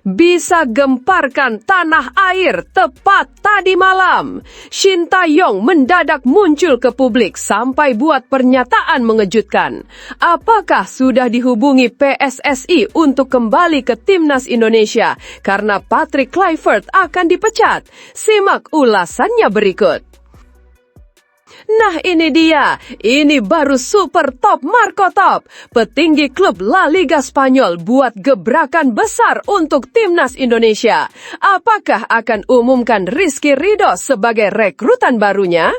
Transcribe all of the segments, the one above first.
Bisa gemparkan tanah air tepat tadi malam. Shin Tae-yong mendadak muncul ke publik sampai buat pernyataan mengejutkan. Apakah sudah dihubungi PSSI untuk kembali ke Timnas Indonesia karena Patrick Kluivert akan dipecat? Simak ulasannya berikut. Nah ini dia, ini baru super top Marco Top. Petinggi klub La Liga Spanyol buat gebrakan besar untuk Timnas Indonesia. Apakah akan umumkan Rizky Ridho sebagai rekrutan barunya?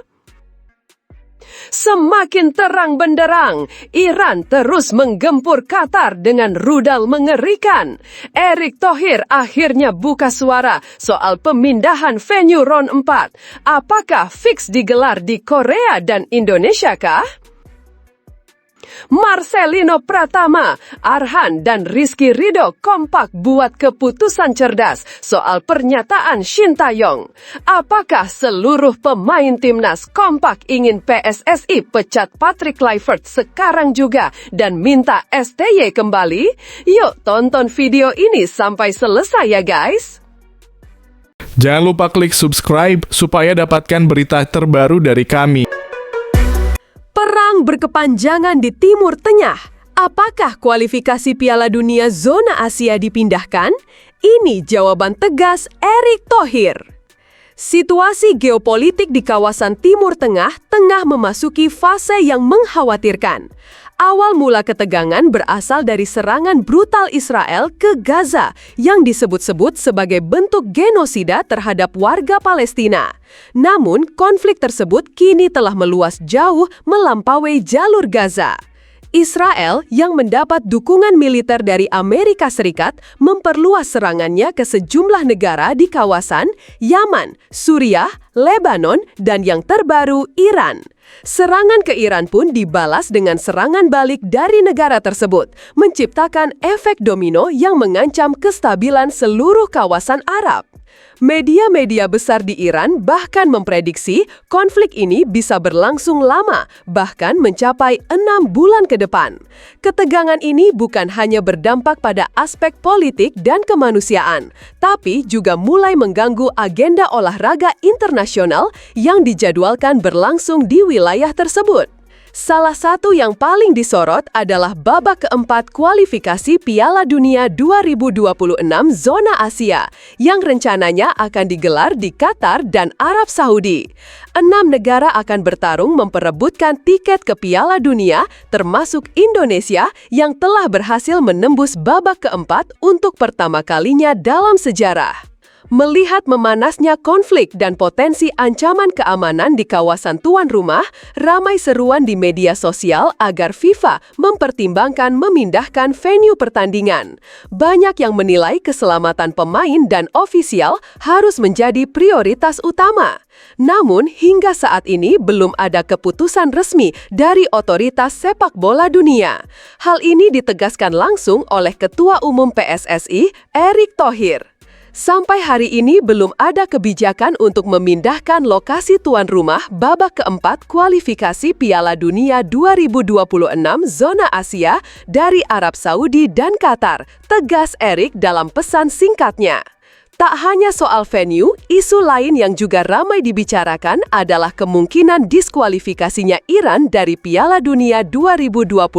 Semakin terang benderang, Iran terus menggempur Qatar dengan rudal mengerikan. Erick Thohir akhirnya buka suara soal pemindahan venue round 4. Apakah fix digelar di Korea dan Indonesia kah? Marcelino Pratama, Arhan dan Rizky Ridho kompak buat keputusan cerdas soal pernyataan Shin Tae-yong. Apakah seluruh pemain timnas kompak ingin PSSI pecat Patrick Kluivert sekarang juga dan minta STY kembali? Yuk tonton video ini sampai selesai ya guys. Jangan lupa klik subscribe supaya dapatkan berita terbaru dari kami. Perang berkepanjangan di Timur Tengah. Apakah kualifikasi Piala Dunia zona Asia dipindahkan? Ini jawaban tegas Erick Thohir. Situasi geopolitik di kawasan Timur Tengah tengah memasuki fase yang mengkhawatirkan. Awal mula ketegangan berasal dari serangan brutal Israel ke Gaza yang disebut-sebut sebagai bentuk genosida terhadap warga Palestina. Namun, konflik tersebut kini telah meluas jauh melampaui jalur Gaza. Israel yang mendapat dukungan militer dari Amerika Serikat memperluas serangannya ke sejumlah negara di kawasan Yaman, Suriah, Lebanon, dan yang terbaru Iran. Serangan ke Iran pun dibalas dengan serangan balik dari negara tersebut, menciptakan efek domino yang mengancam kestabilan seluruh kawasan Arab. Media-media besar di Iran bahkan memprediksi konflik ini bisa berlangsung lama, bahkan mencapai 6 bulan ke depan. Ketegangan ini bukan hanya berdampak pada aspek politik dan kemanusiaan, tapi juga mulai mengganggu agenda olahraga internasional yang dijadwalkan berlangsung di wilayah tersebut. Salah satu yang paling disorot adalah babak keempat kualifikasi Piala Dunia 2026 zona Asia yang rencananya akan digelar di Qatar dan Arab Saudi. 6 negara akan bertarung memperebutkan tiket ke Piala Dunia, termasuk Indonesia yang telah berhasil menembus babak keempat untuk pertama kalinya dalam sejarah. Melihat memanasnya konflik dan potensi ancaman keamanan di kawasan tuan rumah, ramai seruan di media sosial agar FIFA mempertimbangkan memindahkan venue pertandingan. Banyak yang menilai keselamatan pemain dan ofisial harus menjadi prioritas utama. Namun, hingga saat ini belum ada keputusan resmi dari otoritas sepak bola dunia. Hal ini ditegaskan langsung oleh Ketua Umum PSSI, Erick Thohir. Sampai hari ini belum ada kebijakan untuk memindahkan lokasi tuan rumah babak keempat kualifikasi Piala Dunia 2026 zona Asia dari Arab Saudi dan Qatar, tegas Erick dalam pesan singkatnya. Tak hanya soal venue, isu lain yang juga ramai dibicarakan adalah kemungkinan diskualifikasinya Iran dari Piala Dunia 2026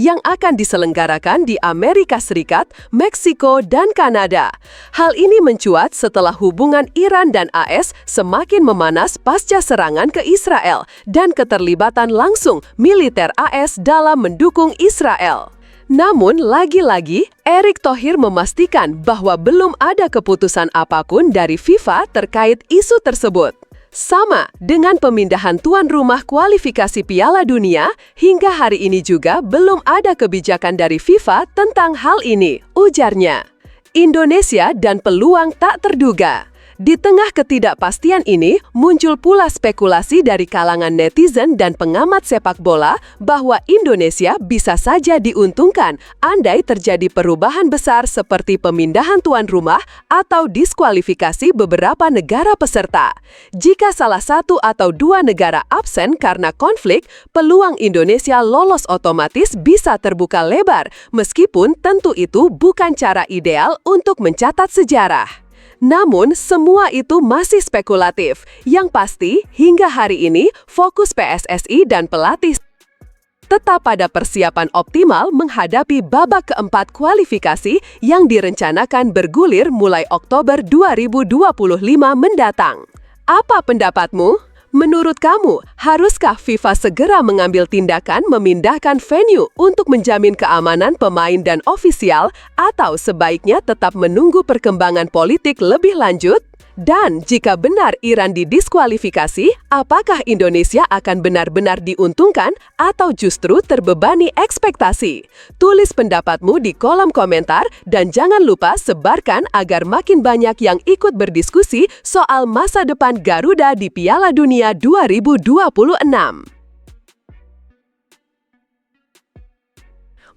yang akan diselenggarakan di Amerika Serikat, Meksiko, dan Kanada. Hal ini mencuat setelah hubungan Iran dan AS semakin memanas pasca serangan ke Israel dan keterlibatan langsung militer AS dalam mendukung Israel. Namun, lagi-lagi, Erick Thohir memastikan bahwa belum ada keputusan apapun dari FIFA terkait isu tersebut. Sama dengan pemindahan tuan rumah kualifikasi Piala Dunia, hingga hari ini juga belum ada kebijakan dari FIFA tentang hal ini, ujarnya. Indonesia dan peluang tak terduga. Di tengah ketidakpastian ini, muncul pula spekulasi dari kalangan netizen dan pengamat sepak bola bahwa Indonesia bisa saja diuntungkan andai terjadi perubahan besar seperti pemindahan tuan rumah atau diskualifikasi beberapa negara peserta. Jika salah satu atau dua negara absen karena konflik, peluang Indonesia lolos otomatis bisa terbuka lebar, meskipun tentu itu bukan cara ideal untuk mencatat sejarah. Namun, semua itu masih spekulatif. Yang pasti, hingga hari ini, fokus PSSI dan pelatih tetap pada persiapan optimal menghadapi babak keempat kualifikasi yang direncanakan bergulir mulai Oktober 2025 mendatang. Apa pendapatmu? Menurut kamu, haruskah FIFA segera mengambil tindakan memindahkan venue untuk menjamin keamanan pemain dan ofisial, atau sebaiknya tetap menunggu perkembangan politik lebih lanjut? Dan jika benar Iran didiskualifikasi, apakah Indonesia akan benar-benar diuntungkan atau justru terbebani ekspektasi? Tulis pendapatmu di kolom komentar dan jangan lupa sebarkan agar makin banyak yang ikut berdiskusi soal masa depan Garuda di Piala Dunia 2026.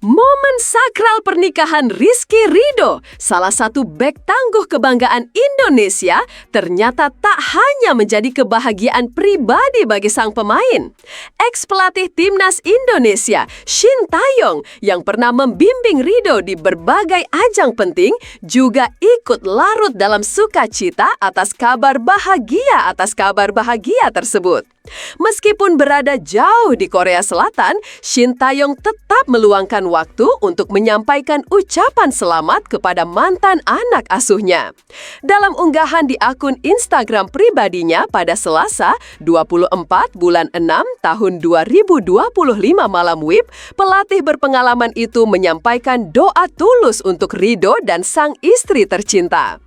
Momen sakral pernikahan Rizky Ridho, salah satu bek tangguh kebanggaan Indonesia, ternyata tak hanya menjadi kebahagiaan pribadi bagi sang pemain. Ex-pelatih Timnas Indonesia, Shin Tae-yong, yang pernah membimbing Ridho di berbagai ajang penting, juga ikut larut dalam sukacita atas kabar bahagia tersebut. Meskipun berada jauh di Korea Selatan, Shin Tae-yong tetap meluangkan waktu untuk menyampaikan ucapan selamat kepada mantan anak asuhnya. Dalam unggahan di akun Instagram pribadinya pada Selasa, 24 bulan 6 tahun 2025 malam WIB, pelatih berpengalaman itu menyampaikan doa tulus untuk Ridho dan sang istri tercinta.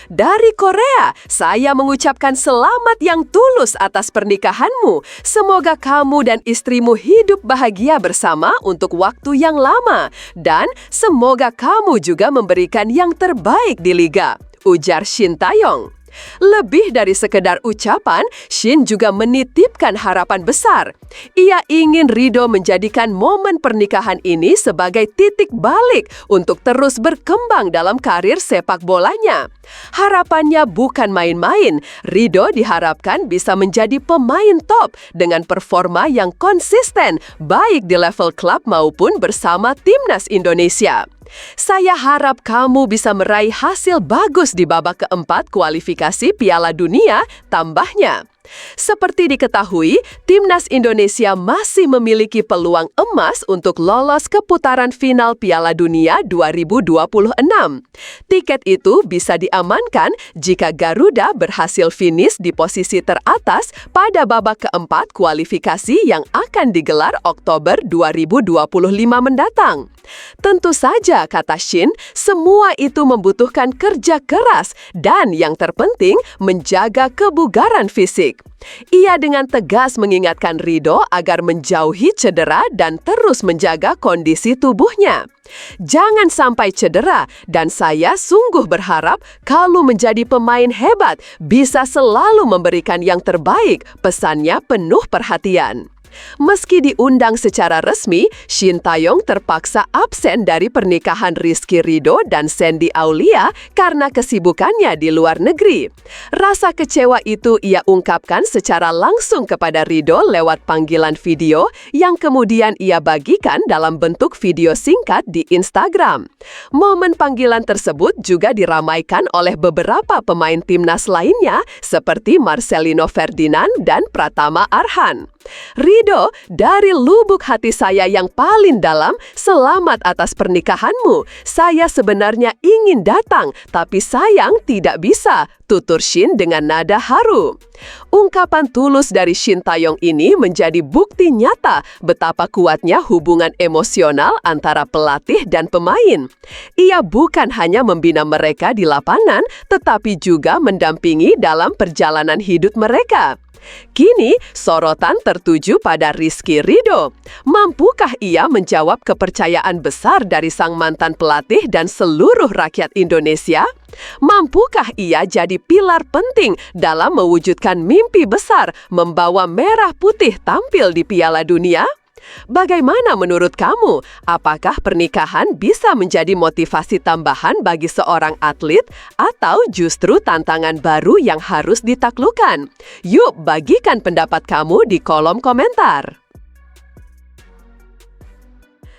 Dari Korea, saya mengucapkan selamat yang tulus atas pernikahanmu. Semoga kamu dan istrimu hidup bahagia bersama untuk waktu yang lama. Dan semoga kamu juga memberikan yang terbaik di liga, ujar Shin Tae-yong. Lebih dari sekedar ucapan, Shin juga menitipkan harapan besar. Ia ingin Ridho menjadikan momen pernikahan ini sebagai titik balik untuk terus berkembang dalam karir sepak bolanya. Harapannya bukan main-main. Ridho diharapkan bisa menjadi pemain top dengan performa yang konsisten, baik di level klub maupun bersama Timnas Indonesia. Saya harap kamu bisa meraih hasil bagus di babak keempat kualifikasi Piala Dunia, tambahnya. Seperti diketahui, Timnas Indonesia masih memiliki peluang emas untuk lolos ke putaran final Piala Dunia 2026. Tiket itu bisa diamankan jika Garuda berhasil finish di posisi teratas pada babak keempat kualifikasi yang akan digelar Oktober 2025 mendatang. Tentu saja, kata Shin, semua itu membutuhkan kerja keras dan yang terpenting menjaga kebugaran fisik. Ia dengan tegas mengingatkan Ridho agar menjauhi cedera dan terus menjaga kondisi tubuhnya. Jangan sampai cedera, dan saya sungguh berharap kalau menjadi pemain hebat bisa selalu memberikan yang terbaik, pesannya penuh perhatian. Meski diundang secara resmi, Shin Tae-yong terpaksa absen dari pernikahan Rizky Ridho dan Sandy Aulia karena kesibukannya di luar negeri. Rasa kecewa itu ia ungkapkan secara langsung kepada Ridho lewat panggilan video yang kemudian ia bagikan dalam bentuk video singkat di Instagram. Momen panggilan tersebut juga diramaikan oleh beberapa pemain timnas lainnya seperti Marcelino Ferdinand dan Pratama Arhan. Ridho, dari lubuk hati saya yang paling dalam, selamat atas pernikahanmu. Saya sebenarnya ingin datang, tapi sayang tidak bisa, tutur Shin dengan nada haru. Ungkapan tulus dari Shin Tae-yong ini menjadi bukti nyata betapa kuatnya hubungan emosional antara pelatih dan pemain. Ia bukan hanya membina mereka di lapangan, tetapi juga mendampingi dalam perjalanan hidup mereka. Kini, sorotan tertuju pada Rizky Ridho. Mampukah ia menjawab kepercayaan besar dari sang mantan pelatih dan seluruh rakyat Indonesia? Mampukah ia jadi pilar penting dalam mewujudkan mimpi besar membawa merah putih tampil di Piala Dunia? Bagaimana menurut kamu? Apakah pernikahan bisa menjadi motivasi tambahan bagi seorang atlet atau justru tantangan baru yang harus ditaklukkan? Yuk, bagikan pendapat kamu di kolom komentar.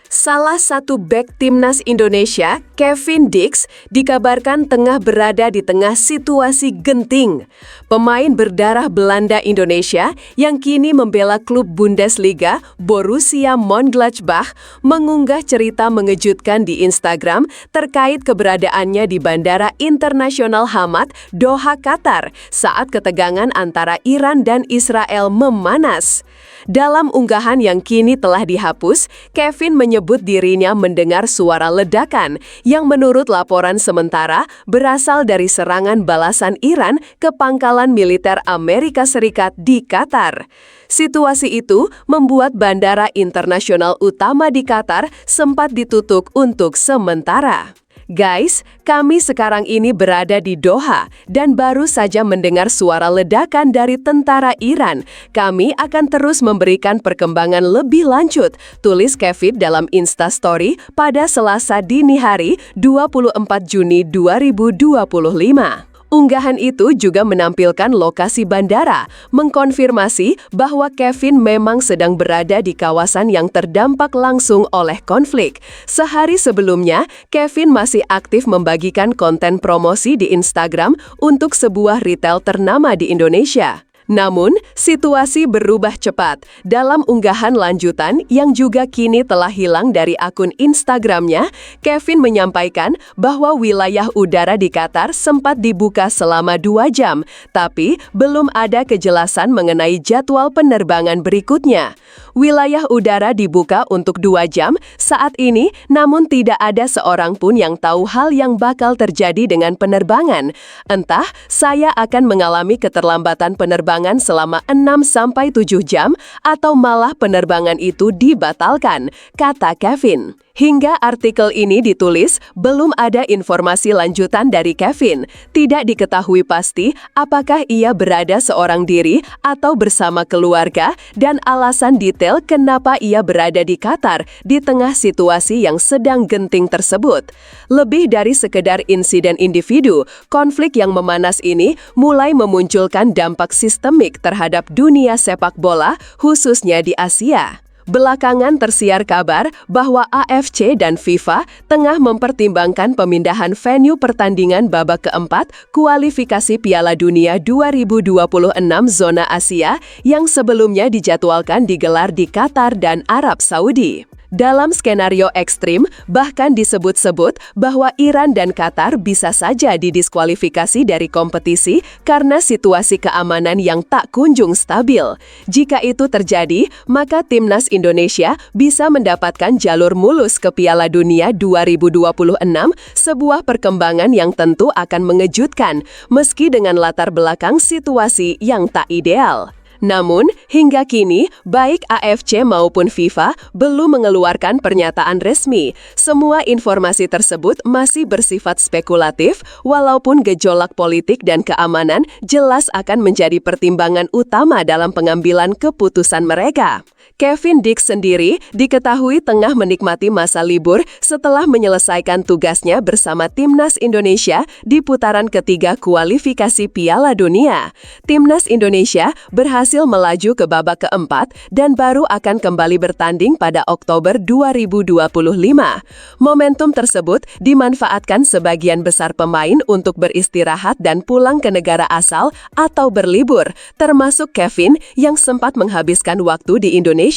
Salah satu bek timnas Indonesia, Kevin Dix, dikabarkan tengah berada di tengah situasi genting. Pemain berdarah Belanda Indonesia yang kini membela klub Bundesliga Borussia Mönchengladbach mengunggah cerita mengejutkan di Instagram terkait keberadaannya di Bandara Internasional Hamad, Doha, Qatar saat ketegangan antara Iran dan Israel memanas. Dalam unggahan yang kini telah dihapus, Kevin menyebut dirinya mendengar suara ledakan yang menurut laporan sementara berasal dari serangan balasan Iran ke pangkalan militer Amerika Serikat di Qatar. Situasi itu membuat bandara internasional utama di Qatar sempat ditutup untuk sementara. Guys, kami sekarang ini berada di Doha dan baru saja mendengar suara ledakan dari tentara Iran. Kami akan terus memberikan perkembangan lebih lanjut, tulis Kevin dalam Instastory pada Selasa dini hari 24 Juni 2025. Unggahan itu juga menampilkan lokasi bandara, mengkonfirmasi bahwa Kevin memang sedang berada di kawasan yang terdampak langsung oleh konflik. Sehari sebelumnya, Kevin masih aktif membagikan konten promosi di Instagram untuk sebuah retail ternama di Indonesia. Namun, situasi berubah cepat. Dalam unggahan lanjutan yang juga kini telah hilang dari akun Instagramnya, Kevin menyampaikan bahwa wilayah udara di Qatar sempat dibuka selama 2 jam, tapi belum ada kejelasan mengenai jadwal penerbangan berikutnya. Wilayah udara dibuka untuk 2 jam saat ini, namun tidak ada seorang pun yang tahu hal yang bakal terjadi dengan penerbangan. Entah saya akan mengalami keterlambatan penerbangan selama 6-7 jam atau malah penerbangan itu dibatalkan, kata Kevin. Hingga artikel ini ditulis, belum ada informasi lanjutan dari Kevin. Tidak diketahui pasti apakah ia berada seorang diri atau bersama keluarga dan alasan detail kenapa ia berada di Qatar di tengah situasi yang sedang genting tersebut. Lebih dari sekedar insiden individu, konflik yang memanas ini mulai memunculkan dampak sistemik terhadap dunia sepak bola, khususnya di Asia. Belakangan tersiar kabar bahwa AFC dan FIFA tengah mempertimbangkan pemindahan venue pertandingan babak keempat kualifikasi Piala Dunia 2026 zona Asia yang sebelumnya dijadwalkan digelar di Qatar dan Arab Saudi. Dalam skenario ekstrim, bahkan disebut-sebut bahwa Iran dan Qatar bisa saja didiskualifikasi dari kompetisi karena situasi keamanan yang tak kunjung stabil. Jika itu terjadi, maka timnas Indonesia bisa mendapatkan jalur mulus ke Piala Dunia 2026, sebuah perkembangan yang tentu akan mengejutkan, meski dengan latar belakang situasi yang tak ideal. Namun, hingga kini, baik AFC maupun FIFA belum mengeluarkan pernyataan resmi. Semua informasi tersebut masih bersifat spekulatif, walaupun gejolak politik dan keamanan jelas akan menjadi pertimbangan utama dalam pengambilan keputusan mereka. Kevin Dix sendiri diketahui tengah menikmati masa libur setelah menyelesaikan tugasnya bersama Timnas Indonesia di putaran ketiga kualifikasi Piala Dunia. Timnas Indonesia berhasil melaju ke babak keempat dan baru akan kembali bertanding pada Oktober 2025. Momentum tersebut dimanfaatkan sebagian besar pemain untuk beristirahat dan pulang ke negara asal atau berlibur, termasuk Kevin yang sempat menghabiskan waktu di Indonesia.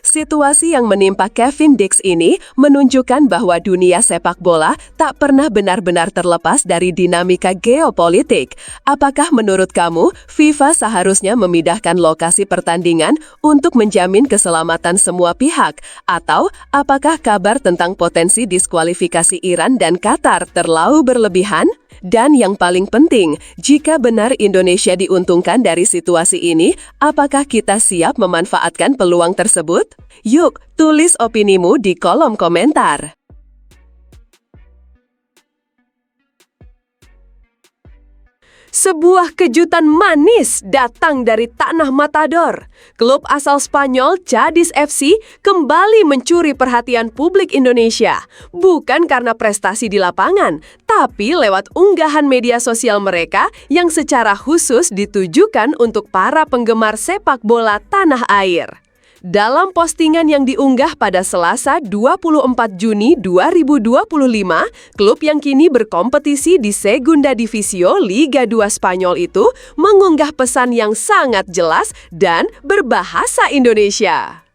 Situasi yang menimpa Kevin Dix ini menunjukkan bahwa dunia sepak bola tak pernah benar-benar terlepas dari dinamika geopolitik. Apakah menurut kamu, FIFA seharusnya memindahkan lokasi pertandingan untuk menjamin keselamatan semua pihak? Atau apakah kabar tentang potensi diskualifikasi Iran dan Qatar terlalu berlebihan? Dan yang paling penting, jika benar Indonesia diuntungkan dari situasi ini, apakah kita siap memanfaatkan peluang tersebut? Yuk, tulis opinimu di kolom komentar. Sebuah kejutan manis datang dari tanah Matador. Klub asal Spanyol Cadiz FC kembali mencuri perhatian publik Indonesia. Bukan karena prestasi di lapangan, tapi lewat unggahan media sosial mereka yang secara khusus ditujukan untuk para penggemar sepak bola tanah air. Dalam postingan yang diunggah pada Selasa 24 Juni 2025, klub yang kini berkompetisi di Segunda Divisio Liga 2 Spanyol itu mengunggah pesan yang sangat jelas dan berbahasa Indonesia.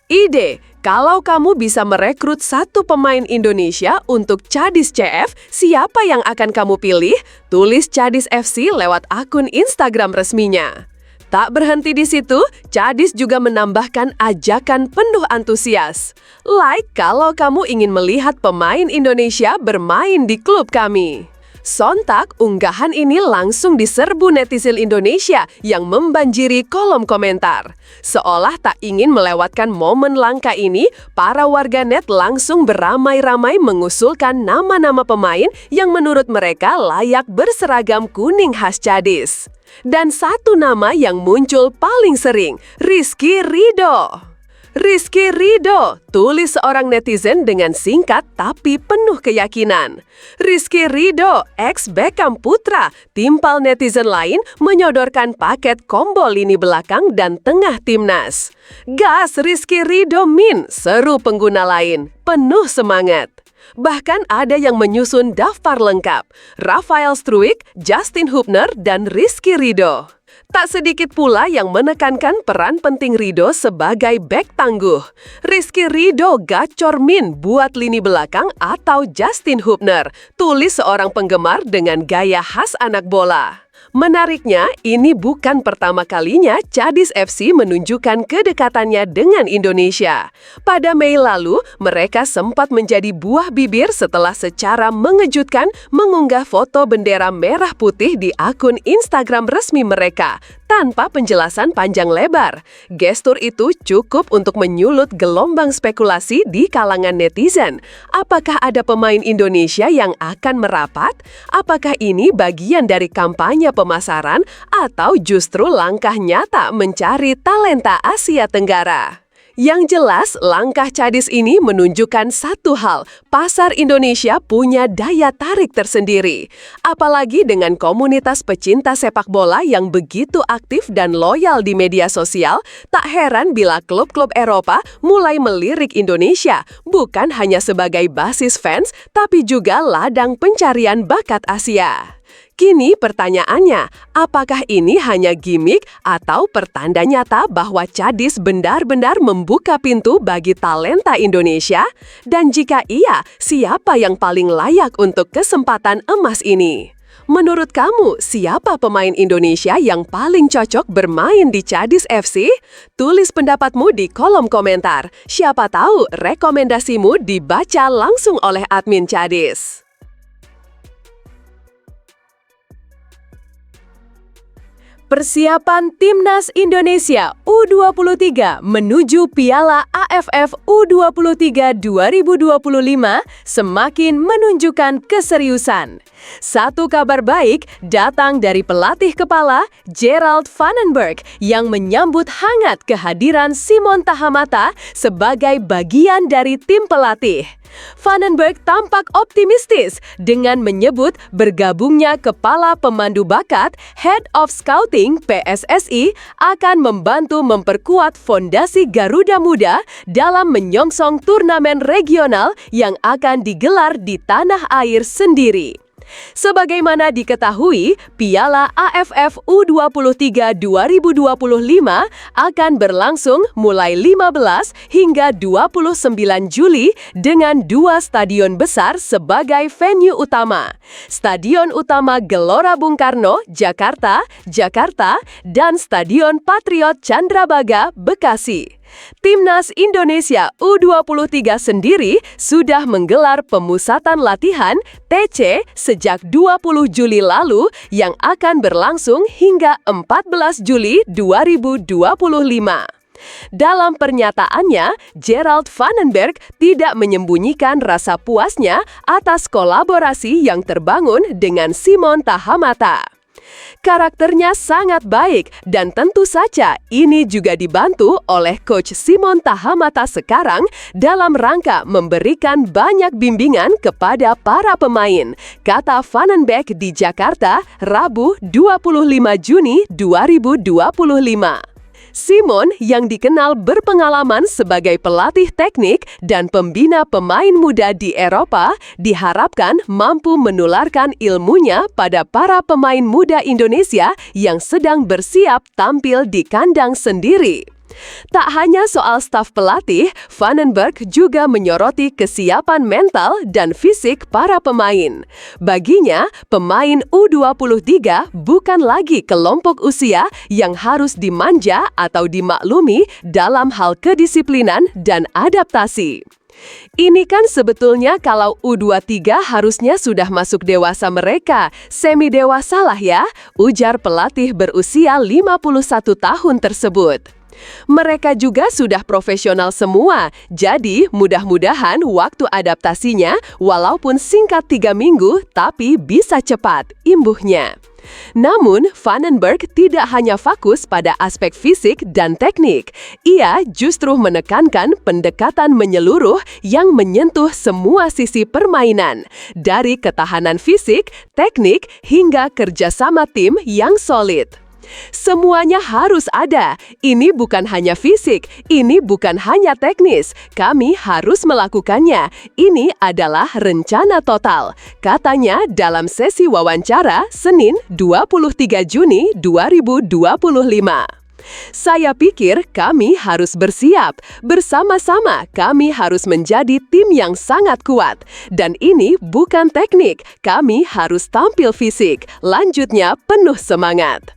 Ide, kalau kamu bisa merekrut satu pemain Indonesia untuk Cadiz CF, siapa yang akan kamu pilih? Tulis Cadiz FC lewat akun Instagram resminya. Tak berhenti di situ, Cadiz juga menambahkan ajakan penuh antusias. Like kalau kamu ingin melihat pemain Indonesia bermain di klub kami. Sontak, unggahan ini langsung diserbu netizen Indonesia yang membanjiri kolom komentar. Seolah tak ingin melewatkan momen langka ini, para warganet langsung beramai-ramai mengusulkan nama-nama pemain yang menurut mereka layak berseragam kuning khas Cadiz. Dan satu nama yang muncul paling sering, Rizky Ridho. Rizky Ridho, tulis seorang netizen dengan singkat tapi penuh keyakinan. Rizky Ridho, ex Beckham Putra, timpal netizen lain menyodorkan paket combo lini belakang dan tengah timnas. Gas Rizky Ridho min, seru pengguna lain, penuh semangat. Bahkan ada yang menyusun daftar lengkap, Rafael Struijk, Justin Hubner, dan Rizky Ridho. Tak sedikit pula yang menekankan peran penting Ridho sebagai bek tangguh. Rizky Ridho gacor min buat lini belakang atau Justin Hubner, tulis seorang penggemar dengan gaya khas anak bola. Menariknya, ini bukan pertama kalinya Cadiz FC menunjukkan kedekatannya dengan Indonesia. Pada Mei lalu, mereka sempat menjadi buah bibir setelah secara mengejutkan mengunggah foto bendera merah putih di akun Instagram resmi mereka, tanpa penjelasan panjang lebar. Gestur itu cukup untuk menyulut gelombang spekulasi di kalangan netizen. Apakah ada pemain Indonesia yang akan merapat? Apakah ini bagian dari kampanye pemasaran atau justru langkah nyata mencari talenta Asia Tenggara? Yang jelas, langkah Cadiz ini menunjukkan satu hal, pasar Indonesia punya daya tarik tersendiri. Apalagi dengan komunitas pecinta sepak bola yang begitu aktif dan loyal di media sosial, tak heran bila klub-klub Eropa mulai melirik Indonesia, bukan hanya sebagai basis fans, tapi juga ladang pencarian bakat Asia. Kini pertanyaannya, apakah ini hanya gimmick atau pertanda nyata bahwa Cadiz benar-benar membuka pintu bagi talenta Indonesia? Dan jika iya, siapa yang paling layak untuk kesempatan emas ini? Menurut kamu, siapa pemain Indonesia yang paling cocok bermain di Cadiz FC? Tulis pendapatmu di kolom komentar. Siapa tahu rekomendasimu dibaca langsung oleh admin Cadiz. Persiapan Timnas Indonesia U23 menuju Piala AFF U23 2025 semakin menunjukkan keseriusan. Satu kabar baik datang dari pelatih kepala Gerald Van den Berg yang menyambut hangat kehadiran Simon Tahamata sebagai bagian dari tim pelatih. Van den Berg tampak optimistis dengan menyebut bergabungnya kepala pemandu bakat Head of Scouting PSSI akan membantu memperkuat fondasi Garuda Muda dalam menyongsong turnamen regional yang akan digelar di tanah air sendiri. Sebagaimana diketahui, Piala AFF U23 2025 akan berlangsung mulai 15 hingga 29 Juli dengan 2 stadion besar sebagai venue utama. Stadion utama Gelora Bung Karno, Jakarta, dan Stadion Patriot Candrabaga, Bekasi. Timnas Indonesia U23 sendiri sudah menggelar pemusatan latihan TC sejak 20 Juli lalu yang akan berlangsung hingga 14 Juli 2025. Dalam pernyataannya, Gerald Van den Berg tidak menyembunyikan rasa puasnya atas kolaborasi yang terbangun dengan Simon Tahamata. Karakternya sangat baik dan tentu saja ini juga dibantu oleh Coach Simon Tahamata sekarang dalam rangka memberikan banyak bimbingan kepada para pemain, kata Vandenberg di Jakarta, Rabu 25 Juni 2025. Simon yang dikenal berpengalaman sebagai pelatih teknik dan pembina pemain muda di Eropa diharapkan mampu menularkan ilmunya pada para pemain muda Indonesia yang sedang bersiap tampil di kandang sendiri. Tak hanya soal staf pelatih, Vandenberg juga menyoroti kesiapan mental dan fisik para pemain. Baginya, pemain U23 bukan lagi kelompok usia yang harus dimanja atau dimaklumi dalam hal kedisiplinan dan adaptasi. Ini kan sebetulnya kalau U23 harusnya sudah masuk dewasa mereka, semi dewasa lah ya, ujar pelatih berusia 51 tahun tersebut. Mereka juga sudah profesional semua, jadi mudah-mudahan waktu adaptasinya walaupun singkat 3 minggu tapi bisa cepat, imbuhnya. Namun, Vandenberg tidak hanya fokus pada aspek fisik dan teknik. Ia justru menekankan pendekatan menyeluruh yang menyentuh semua sisi permainan, dari ketahanan fisik, teknik, hingga kerjasama tim yang solid. Semuanya harus ada. Ini bukan hanya fisik, ini bukan hanya teknis. Kami harus melakukannya. Ini adalah rencana total, katanya dalam sesi wawancara Senin 23 Juni 2025. Saya pikir kami harus bersiap. Bersama-sama kami harus menjadi tim yang sangat kuat. Dan ini bukan teknik, kami harus tampil fisik. Lanjutnya penuh semangat.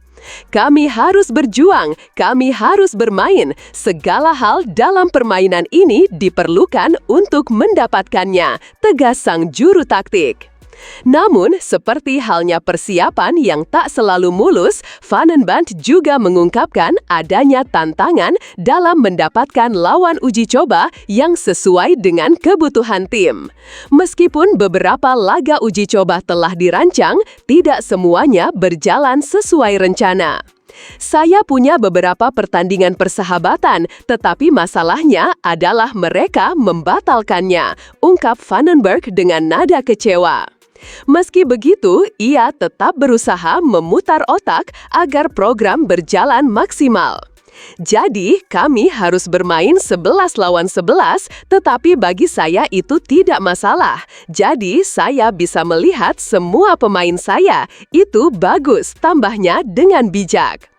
Kami harus berjuang, kami harus bermain. Segala hal dalam permainan ini diperlukan untuk mendapatkannya, tegas sang juru taktik. Namun, seperti halnya persiapan yang tak selalu mulus, Vandenberg juga mengungkapkan adanya tantangan dalam mendapatkan lawan uji coba yang sesuai dengan kebutuhan tim. Meskipun beberapa laga uji coba telah dirancang, tidak semuanya berjalan sesuai rencana. Saya punya beberapa pertandingan persahabatan, tetapi masalahnya adalah mereka membatalkannya, ungkap Vandenberg dengan nada kecewa. Meski begitu, ia tetap berusaha memutar otak agar program berjalan maksimal. Jadi, kami harus bermain 11 lawan 11, tetapi bagi saya itu tidak masalah. Jadi, saya bisa melihat semua pemain saya. Itu bagus, tambahnya dengan bijak.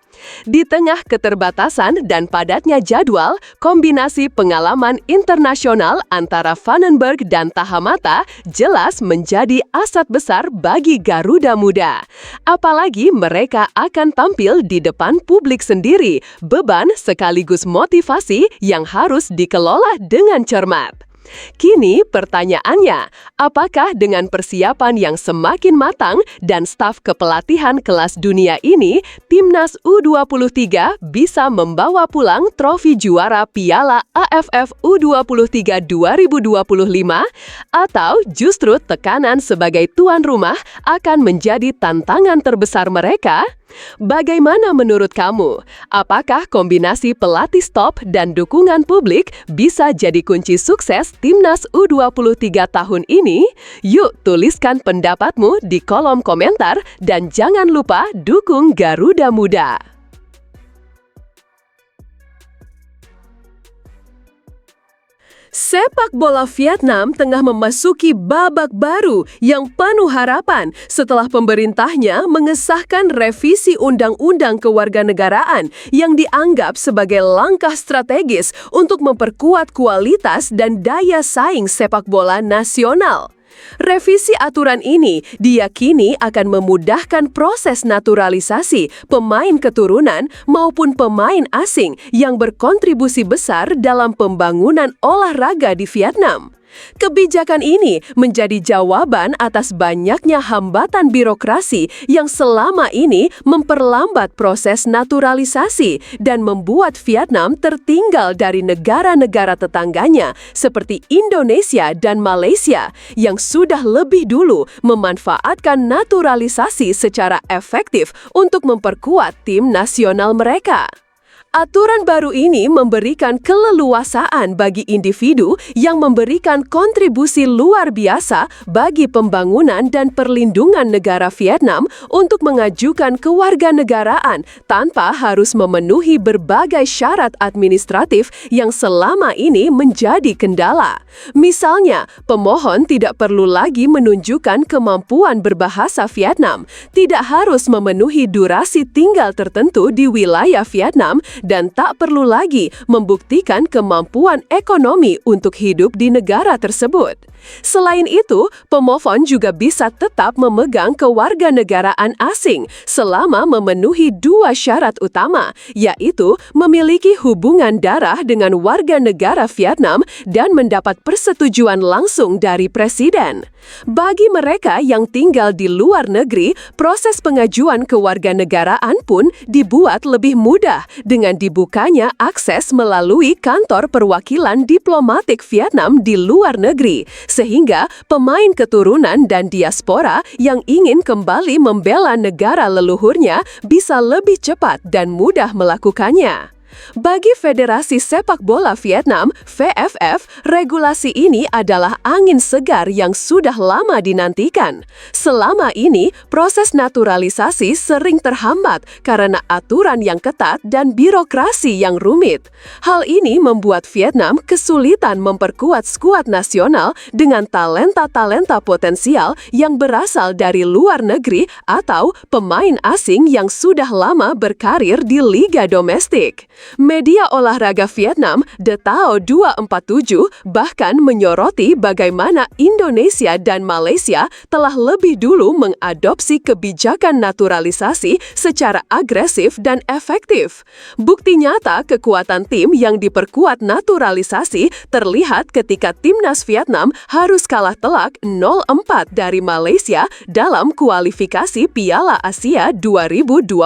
Di tengah keterbatasan dan padatnya jadwal, kombinasi pengalaman internasional antara Vandenberg dan Tahamata jelas menjadi aset besar bagi Garuda Muda. Apalagi mereka akan tampil di depan publik sendiri, beban sekaligus motivasi yang harus dikelola dengan cermat. Kini pertanyaannya, apakah dengan persiapan yang semakin matang dan staf kepelatihan kelas dunia ini, Timnas U23 bisa membawa pulang trofi juara Piala AFF U23 2025? Atau justru tekanan sebagai tuan rumah akan menjadi tantangan terbesar mereka? Bagaimana menurut kamu? Apakah kombinasi pelatih top dan dukungan publik bisa jadi kunci sukses Timnas U23 tahun ini? Yuk tuliskan pendapatmu di kolom komentar dan jangan lupa dukung Garuda Muda. Sepak bola Vietnam tengah memasuki babak baru yang penuh harapan setelah pemerintahnya mengesahkan revisi Undang-Undang Kewarganegaraan yang dianggap sebagai langkah strategis untuk memperkuat kualitas dan daya saing sepak bola nasional. Revisi aturan ini diyakini akan memudahkan proses naturalisasi pemain keturunan maupun pemain asing yang berkontribusi besar dalam pembangunan olahraga di Vietnam. Kebijakan ini menjadi jawaban atas banyaknya hambatan birokrasi yang selama ini memperlambat proses naturalisasi dan membuat Vietnam tertinggal dari negara-negara tetangganya seperti Indonesia dan Malaysia yang sudah lebih dulu memanfaatkan naturalisasi secara efektif untuk memperkuat tim nasional mereka. Aturan baru ini memberikan keleluasaan bagi individu yang memberikan kontribusi luar biasa bagi pembangunan dan perlindungan negara Vietnam untuk mengajukan kewarganegaraan tanpa harus memenuhi berbagai syarat administratif yang selama ini menjadi kendala. Misalnya, pemohon tidak perlu lagi menunjukkan kemampuan berbahasa Vietnam, tidak harus memenuhi durasi tinggal tertentu di wilayah Vietnam, dan tak perlu lagi membuktikan kemampuan ekonomi untuk hidup di negara tersebut. Selain itu, pemohon juga bisa tetap memegang kewarganegaraan asing selama memenuhi dua syarat utama, yaitu memiliki hubungan darah dengan warga negara Vietnam dan mendapat persetujuan langsung dari presiden. Bagi mereka yang tinggal di luar negeri, proses pengajuan kewarganegaraan pun dibuat lebih mudah dengan dibukanya akses melalui kantor perwakilan diplomatik Vietnam di luar negeri, sehingga pemain keturunan dan diaspora yang ingin kembali membela negara leluhurnya bisa lebih cepat dan mudah melakukannya. Bagi Federasi Sepak Bola Vietnam, VFF, regulasi ini adalah angin segar yang sudah lama dinantikan. Selama ini, proses naturalisasi sering terhambat karena aturan yang ketat dan birokrasi yang rumit. Hal ini membuat Vietnam kesulitan memperkuat skuad nasional dengan talenta-talenta potensial yang berasal dari luar negeri atau pemain asing yang sudah lama berkarir di liga domestik. Media olahraga Vietnam, The Tao 247, bahkan menyoroti bagaimana Indonesia dan Malaysia telah lebih dulu mengadopsi kebijakan naturalisasi secara agresif dan efektif. Bukti nyata kekuatan tim yang diperkuat naturalisasi terlihat ketika timnas Vietnam harus kalah telak 0-4 dari Malaysia dalam kualifikasi Piala Asia 2027,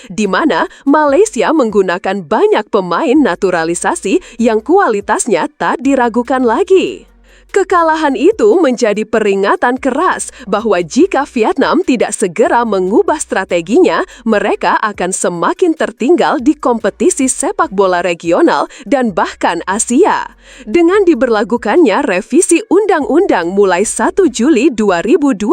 di mana Malaysia menggunakan banyak pemain naturalisasi yang kualitasnya tak diragukan lagi. Kekalahan itu menjadi peringatan keras bahwa jika Vietnam tidak segera mengubah strateginya, mereka akan semakin tertinggal di kompetisi sepak bola regional dan bahkan Asia. Dengan diberlakukannya revisi undang-undang mulai 1 Juli 2025,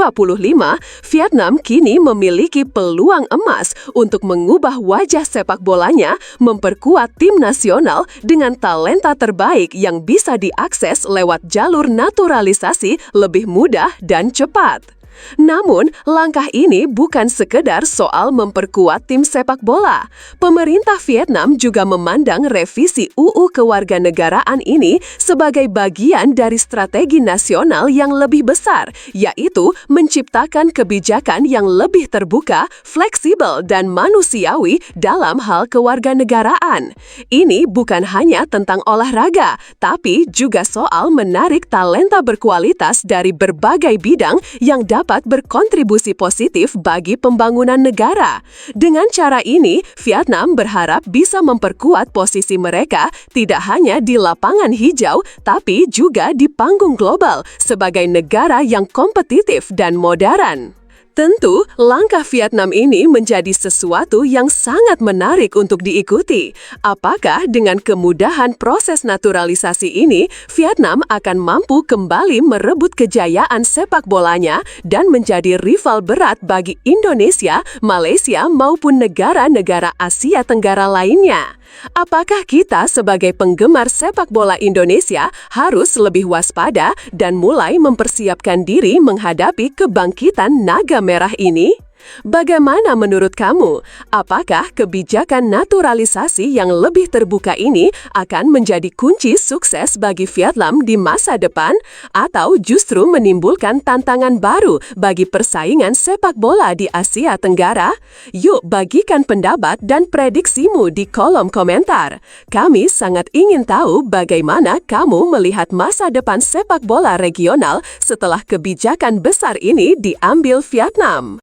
Vietnam kini memiliki peluang emas untuk mengubah wajah sepak bolanya, memperkuat tim nasional dengan talenta terbaik yang bisa diakses lewat jalur naturalisasi lebih mudah dan cepat. Namun, langkah ini bukan sekedar soal memperkuat tim sepak bola. Pemerintah Vietnam juga memandang revisi UU Kewarganegaraan ini sebagai bagian dari strategi nasional yang lebih besar, yaitu menciptakan kebijakan yang lebih terbuka, fleksibel, dan manusiawi dalam hal kewarganegaraan. Ini bukan hanya tentang olahraga, tapi juga soal menarik talenta berkualitas dari berbagai bidang yang dapat berkontribusi positif bagi pembangunan negara. Dengan cara ini, Vietnam berharap bisa memperkuat posisi mereka tidak hanya di lapangan hijau, tapi juga di panggung global sebagai negara yang kompetitif dan modern. Tentu, langkah Vietnam ini menjadi sesuatu yang sangat menarik untuk diikuti. Apakah dengan kemudahan proses naturalisasi ini, Vietnam akan mampu kembali merebut kejayaan sepak bolanya dan menjadi rival berat bagi Indonesia, Malaysia, maupun negara-negara Asia Tenggara lainnya? Apakah kita sebagai penggemar sepak bola Indonesia harus lebih waspada dan mulai mempersiapkan diri menghadapi kebangkitan naga merah ini? Bagaimana menurut kamu? Apakah kebijakan naturalisasi yang lebih terbuka ini akan menjadi kunci sukses bagi Vietnam di masa depan atau justru menimbulkan tantangan baru bagi persaingan sepak bola di Asia Tenggara? Yuk bagikan pendapat dan prediksimu di kolom komentar. Kami sangat ingin tahu bagaimana kamu melihat masa depan sepak bola regional setelah kebijakan besar ini diambil Vietnam.